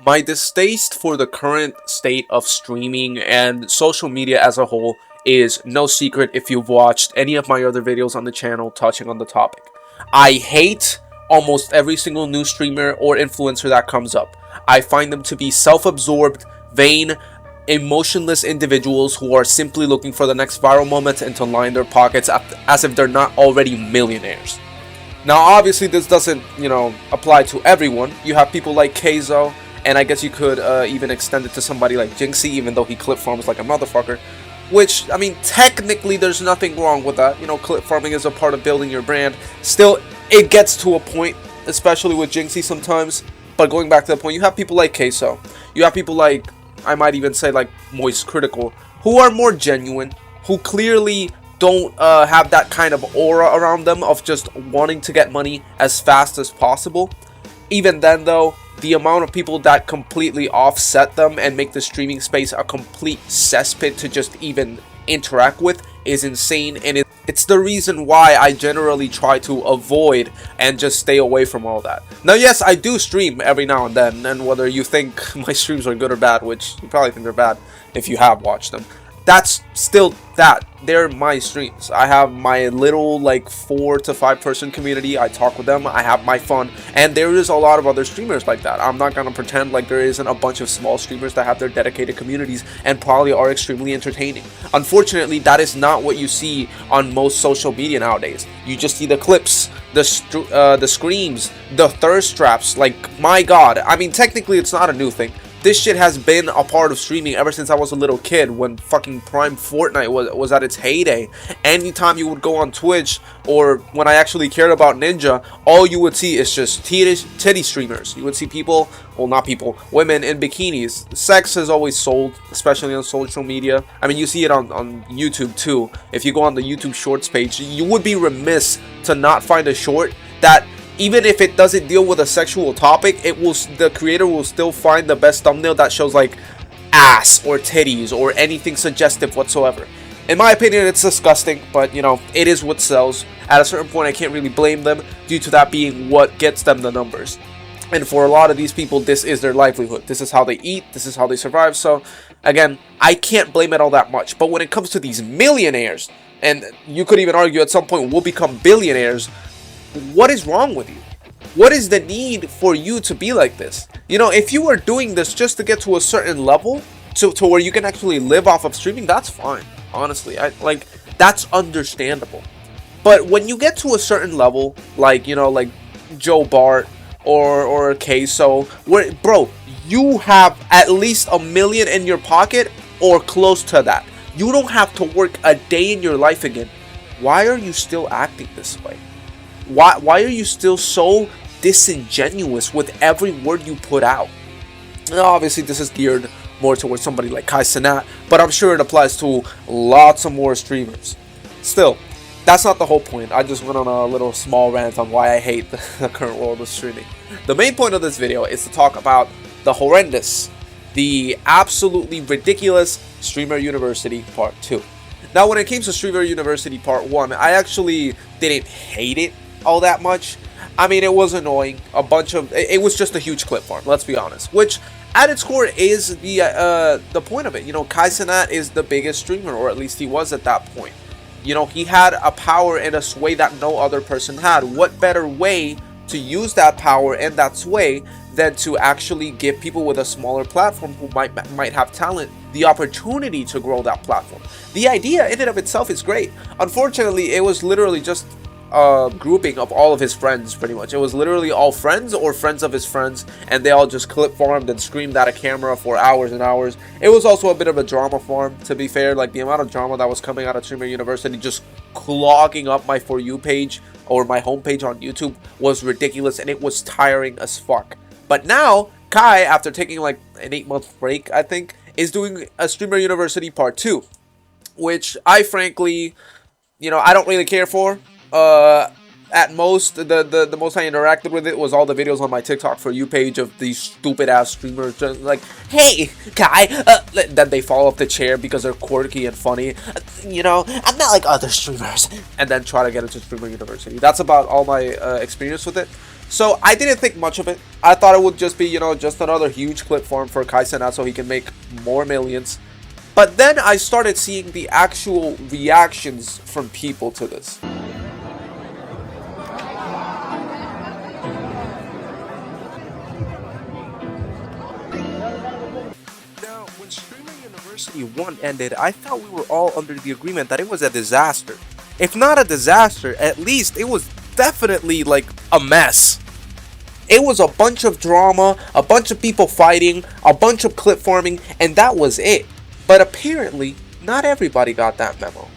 My distaste for the current state of streaming and social media as a whole is no secret if you've watched any of my other videos on the channel touching on the topic. I hate almost every single new streamer or influencer that comes up. I find them to be self-absorbed, vain, emotionless individuals who are simply looking for the next viral moment and to line their pockets as if they're not already millionaires. Now, obviously, this doesn't, apply to everyone. You have people like Keizo, and I guess you could even extend it to somebody like Jinxie, even though he clip farms like a motherfucker. Which, I mean, technically, there's nothing wrong with that. Clip farming is a part of building your brand. Still, it gets to a point, especially with Jinxie sometimes. But going back to the point, you have people like Keizo. You have people like, I might even say, like Moist Critical, who are more genuine, who clearly don't have that kind of aura around them of just wanting to get money as fast as possible. Even then, though, the amount of people that completely offset them and make the streaming space a complete cesspit to just even interact with is insane, and it's the reason why I generally try to avoid and just stay away from all that. Now, yes, I do stream every now and then, and whether you think my streams are good or bad, which you probably think they're bad if you have watched them, that's still that. They're my streams. I have my little, like, 4 to 5 person community. I talk with them. I have my fun. And there is a lot of other streamers like that. I'm not going to pretend like there isn't a bunch of small streamers that have their dedicated communities and probably are extremely entertaining. Unfortunately, that is not what you see on most social media nowadays. You just see the clips, the screams, the thirst traps. Like, my god. I mean, technically, it's not a new thing. This shit has been a part of streaming ever since I was a little kid, when fucking Prime Fortnite was at its heyday. Anytime you would go on Twitch, or when I actually cared about Ninja, all you would see is just titty streamers. You would see people, well, not people, women in bikinis. Sex has always sold, especially on social media. I mean, you see it on YouTube too. If you go on the YouTube Shorts page, you would be remiss to not find a short that, even if it doesn't deal with a sexual topic, the creator will still find the best thumbnail that shows like ass or titties or anything suggestive whatsoever. In my opinion, it's disgusting, but it is what sells. At a certain point, I can't really blame them due to that being what gets them the numbers. And for a lot of these people, this is their livelihood. This is how they eat. This is how they survive. So, again, I can't blame it all that much. But when it comes to these millionaires, and you could even argue at some point we'll become billionaires, what is wrong with you? What is the need for you to be like this? If you were doing this just to get to a certain level, to where you can actually live off of streaming, that's fine. Honestly, that's understandable. But when you get to a certain level, like like Joe Bart or Queso, where, bro, you have at least $1 million in your pocket or close to that. You don't have to work a day in your life again. Why are you still acting this way? Why are you still so disingenuous with every word you put out? Now, obviously, this is geared more towards somebody like Kai Cenat, but I'm sure it applies to lots of more streamers. Still, that's not the whole point. I just went on a little small rant on why I hate the current world of streaming. The main point of this video is to talk about the horrendous, the absolutely ridiculous Streamer University Part 2. Now, when it came to Streamer University Part 1, I actually didn't hate it all that much. I mean, it was annoying. It was just a huge clip farm, let's be honest. Which, at its core, is the point of it. Kai Cenat is the biggest streamer, or at least he was at that point. He had a power and a sway that no other person had. What better way to use that power and that sway than to actually give people with a smaller platform who might have talent the opportunity to grow that platform? The idea in and of itself is great. Unfortunately, it was literally just grouping of all of his friends, pretty much. It was literally all friends or friends of his friends, and they all just clip farmed and screamed at a camera for hours and hours. It was also a bit of a drama farm, to be fair. Like, the amount of drama that was coming out of Streamer University just clogging up my For You page or my homepage on YouTube was ridiculous, and it was tiring as fuck. But now, Kai, after taking like an 8-month break, I think, is doing a Streamer University Part 2, which I frankly, I don't really care for. At most, the most I interacted with it was all the videos on my TikTok For You page of these stupid ass streamers just like, hey, Kai, then they fall off the chair because they're quirky and funny. You know, I'm not like other streamers. And then try to get into Streamer University. That's about all my experience with it. So I didn't think much of it. I thought it would just be, you know, just another huge clip for him for Kai Cenat so he can make more millions. But then I started seeing the actual reactions from people to this. Now, when Streamer University 1 ended, I thought we were all under the agreement that it was a disaster. If not a disaster, at least it was definitely like a mess. It was a bunch of drama, a bunch of people fighting, a bunch of clip farming, and that was it. But apparently, not everybody got that memo.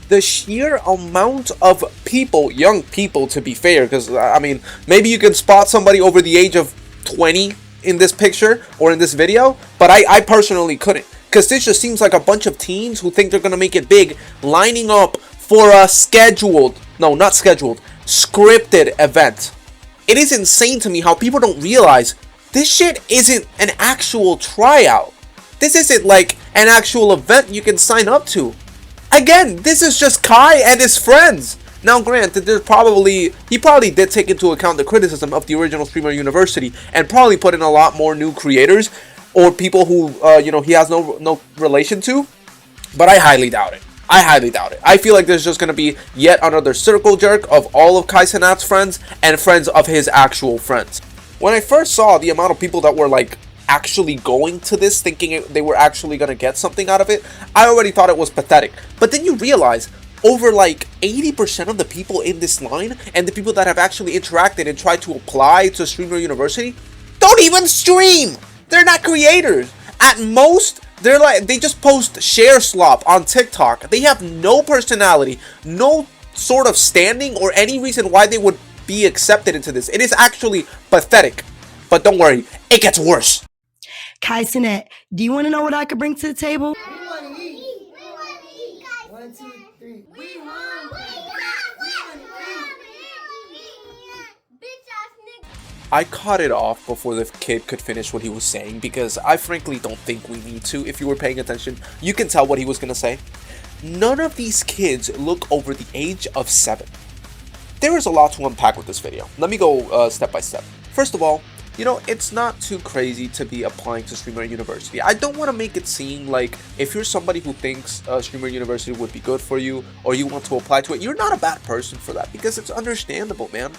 The sheer amount of people, young people to be fair, because I mean, maybe you can spot somebody over the age of 20 in this picture or in this video, but I personally couldn't. Because this just seems like a bunch of teens who think they're going to make it big, lining up for a scheduled, no, not scheduled, scripted event. It is insane to me how people don't realize this shit isn't an actual tryout. This isn't like an actual event you can sign up to. Again, this is just Kai and his friends. Now granted, he probably did take into account the criticism of the original Streamer University and probably put in a lot more new creators or people who, you know, he has no relation to. But I highly doubt it. I feel like there's just going to be yet another circle jerk of all of Kai Cenat's friends and friends of his actual friends. When I first saw the amount of people that were like actually going to this, thinking they were actually going to get something out of it, I already thought it was pathetic. But then you realize over like 80% of the people in this line and the people that have actually interacted and tried to apply to Streamer University don't even stream. They're not creators. At most, they just post share slop on TikTok. They have no personality, no sort of standing or any reason why they would be accepted into this. It is actually pathetic. But don't worry, it gets worse. Kai Cenat, do you want to know what I could bring to the table? We want to eat. We want to eat. 1, 2, 3. We hungry. I cut it off before the kid could finish what he was saying because I frankly don't think we need to. If you were paying attention, you can tell what he was going to say. None of these kids look over the age of 7. There is a lot to unpack with this video. Let me go step by step. First of all, you know, it's not too crazy to be applying to Streamer University. I don't want to make it seem like if you're somebody who thinks Streamer University would be good for you or you want to apply to it, you're not a bad person for that because it's understandable, man.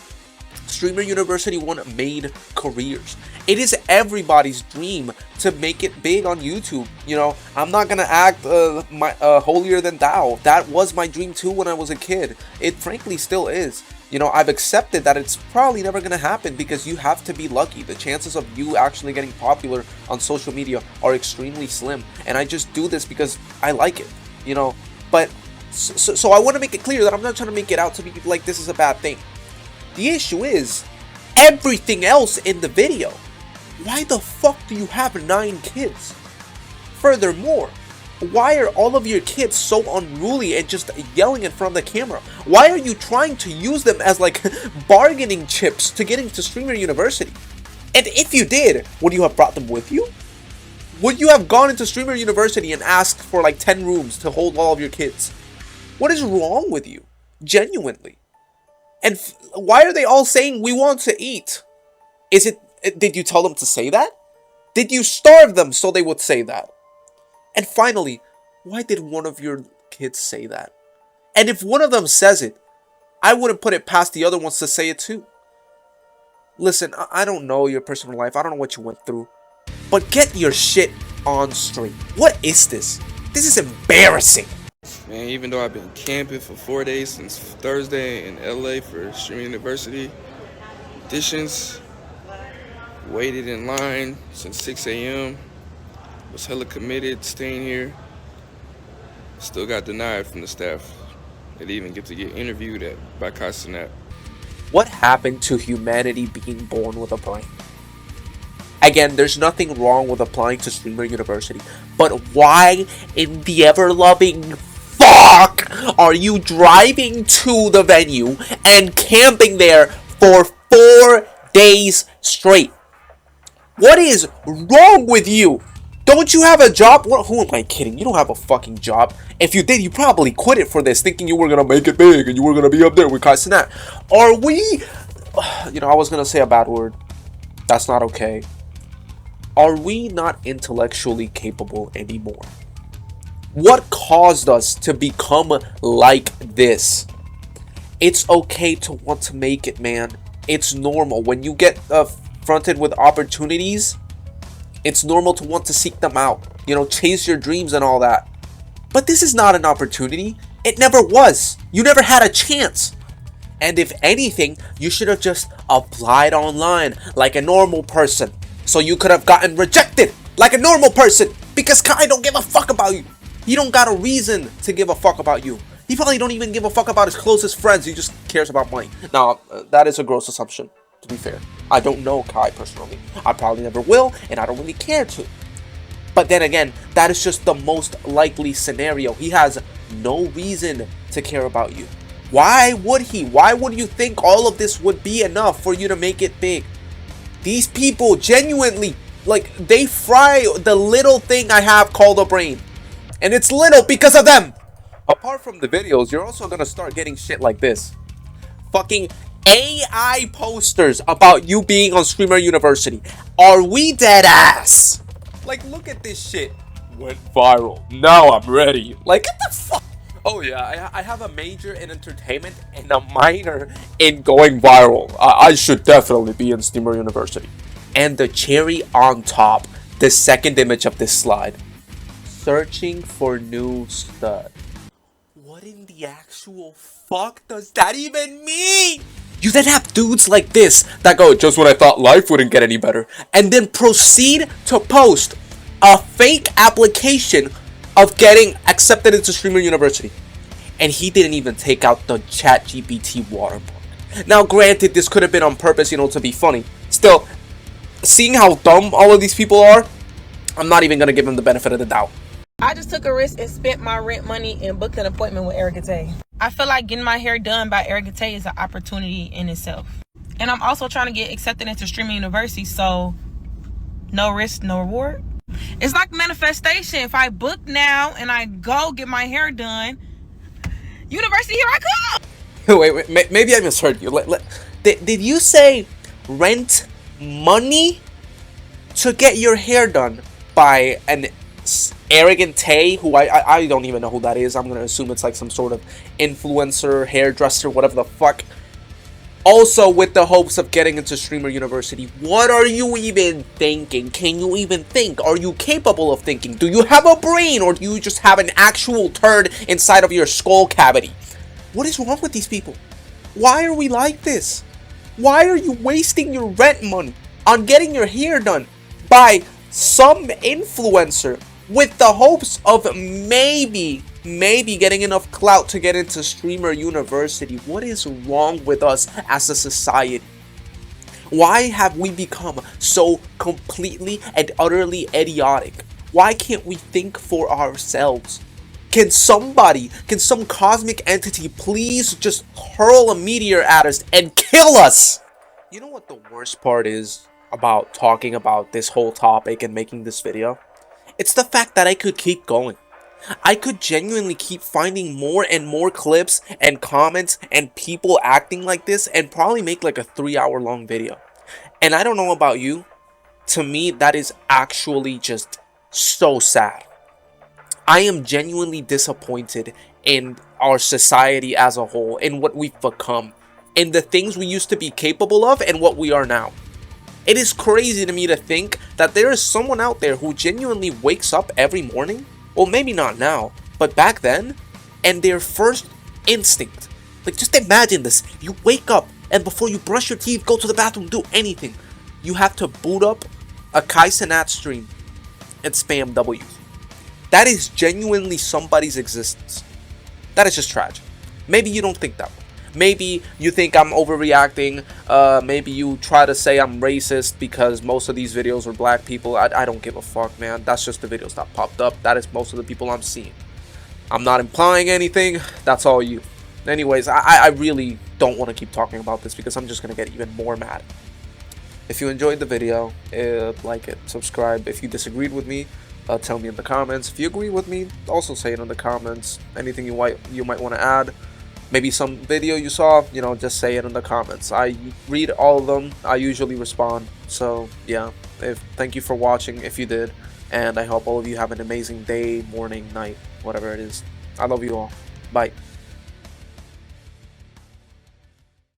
Streamer University 1 made careers. It is everybody's dream to make it big on YouTube. You know, I'm not gonna act holier than thou. That was my dream too when I was a kid. It frankly still is. You know, I've accepted that it's probably never gonna happen because you have to be lucky. The chances of you actually getting popular on social media are extremely slim. And I just do this because I like it, you know. But so I want to make it clear that I'm not trying to make it out to be like this is a bad thing. The issue is everything else in the video. Why the fuck do you have 9 kids? Furthermore, why are all of your kids so unruly and just yelling in front of the camera? Why are you trying to use them as like bargaining chips to get into Streamer University? And if you did, would you have brought them with you? Would you have gone into Streamer University and asked for like 10 rooms to hold all of your kids? What is wrong with you? Genuinely. And why are they all saying we want to eat? Did you tell them to say that? Did you starve them so they would say that? And finally, why did one of your kids say that? And if one of them says it, I wouldn't put it past the other ones to say it too. Listen, I don't know your personal life. I don't know what you went through. But get your shit on straight. What is this? This is embarrassing. Man, even though I've been camping for 4 days since Thursday in LA for Streamer University auditions, waited in line since 6 a.m., was hella committed staying here, still got denied from the staff. I didn't even get to get interviewed by Kai Cenat. What happened to humanity being born with a brain? Again, there's nothing wrong with applying to Streamer University, but why in the ever-loving fuck fuck are you driving to the venue and camping there for 4 days straight? What is wrong with you? Don't you have a job? What, who am I kidding? You don't have a fucking job. If you did, you probably quit it for this, thinking you were gonna make it big and you were gonna be up there with Kai Cenat. Are we... You know, I was gonna say a bad word. That's not okay. Are we not intellectually capable anymore? What caused us to become like this? It's okay to want to make it, man. It's normal. When you get fronted with opportunities, it's normal to want to seek them out. You know, chase your dreams and all that. But this is not an opportunity. It never was. You never had a chance. And if anything, you should have just applied online like a normal person. So you could have gotten rejected like a normal person. Because Kai don't give a fuck about you. He don't got a reason to give a fuck about you. He probably don't even give a fuck about his closest friends. He just cares about money. Now, that is a gross assumption, to be fair. I don't know Kai personally. I probably never will, and I don't really care to. But then again, that is just the most likely scenario. He has no reason to care about you. Why would he? Why would you think all of this would be enough for you to make it big? These people genuinely, like, they fry the little thing I have called a brain. And it's little because of them. Apart from the videos, you're also gonna start getting shit like this. Fucking AI posters about you being on Streamer University. Are we dead ass? Like, look at this shit. Went viral. Now I'm ready. Like, get the fuck. Oh yeah, I have a major in entertainment and a minor in going viral. I should definitely be in Streamer University. And the cherry on top, the second image of this slide. Searching for new stud. What in the actual fuck does that even mean? You then have dudes like this that go, just when I thought life wouldn't get any better, and then proceed to post a fake application of getting accepted into Streamer University. And he didn't even take out the ChatGPT watermark. Now granted, this could have been on purpose, you know, to be funny. Still, seeing how dumb all of these people are, I'm not even going to give him the benefit of the doubt. I just took a risk and spent my rent money and booked an appointment with Erica Tay. I feel like getting my hair done by Erica Tay is an opportunity in itself. And I'm also trying to get accepted into Streaming University, so no risk, no reward. It's like manifestation. If I book now and I go get my hair done, university, here I come. Wait, maybe I misheard you. Did you say rent money to get your hair done by an arrogant Tay, who I don't even know who that is. I'm gonna assume it's like some sort of influencer, hairdresser, whatever the fuck. Also with the hopes of getting into Streamer University. What are you even thinking? Can you even think? Are you capable of thinking? Do you have a brain, or do you just have an actual turd inside of your skull cavity? What is wrong with these people? Why are we like this? Why are you wasting your rent money on getting your hair done by some influencer with the hopes of maybe getting enough clout to get into Streamer University? What is wrong with us as a society? Why have we become so completely and utterly idiotic? Why can't we think for ourselves? Can some cosmic entity please just hurl a meteor at us and kill us? You know what the worst part is about talking about this whole topic and making this video? It's the fact that I could keep going. I could genuinely keep finding more and more clips and comments and people acting like this and probably make like a 3-hour long video. And I don't know about you, to me that is actually just so sad. I am genuinely disappointed in our society as a whole, in what we've become, in the things we used to be capable of and what we are now. It is crazy to me to think that there is someone out there who genuinely wakes up every morning, well maybe not now, but back then, and their first instinct, like just imagine this, you wake up and before you brush your teeth, go to the bathroom, do anything, you have to boot up a Kai Cenat stream and spam W's. That is genuinely somebody's existence. That is just tragic. Maybe you don't think that way. Maybe you think I'm overreacting. Maybe you try to say I'm racist because most of these videos are black people. I don't give a fuck, man. That's just the videos that popped up. That is most of the people I'm seeing. I'm not implying anything. That's all you. Anyways, I really don't want to keep talking about this because I'm just going to get even more mad. If you enjoyed the video, like it, subscribe. If you disagreed with me, tell me in the comments. If you agree with me, also say it in the comments. Anything you might want to add. Maybe some video you saw, just say it in the comments. I read all of them. I usually respond. So yeah, thank you for watching if you did. And I hope all of you have an amazing day, morning, night, whatever it is. I love you all. Bye.